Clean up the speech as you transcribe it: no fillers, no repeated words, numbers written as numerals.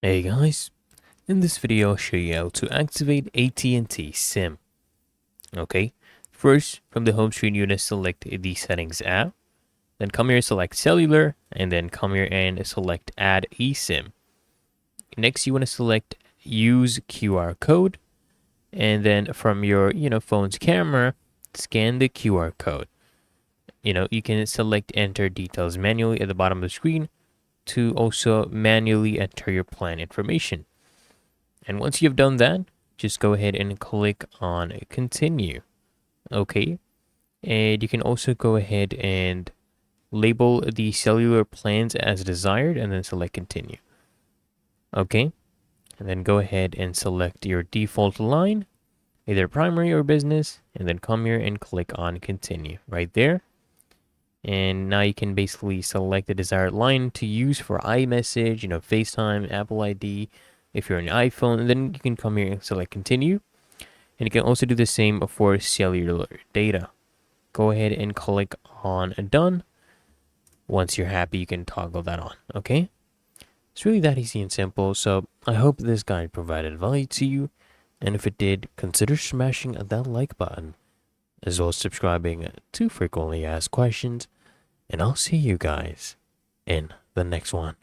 Hey guys, in this video I'll show you how to activate AT&T SIM. Okay, first from the home screen you want to select the settings app, then come here select cellular, and then come here and select add eSIM. Next you want to select use QR code, and then from your phone's camera, scan the QR code. You can select enter details manually at the bottom of the screen to also manually enter your plan information. And once you've done that, just go ahead and click on continue. Okay. And you can also go ahead and label the cellular plans as desired and then select continue. Okay. And then go ahead and select your default line, either primary or business, and then come here and click on continue right there. And now you can basically select the desired line to use for iMessage, FaceTime, Apple ID, if you're on an iPhone, and then you can come here and select continue. And you can also do the same for cellular data. Go ahead and click on done. Once you're happy, you can toggle that on, okay? It's really that easy and simple, so I hope this guide provided value to you. And if it did, consider smashing that like button, as well as subscribing to frequently asked questions. And I'll see you guys in the next one.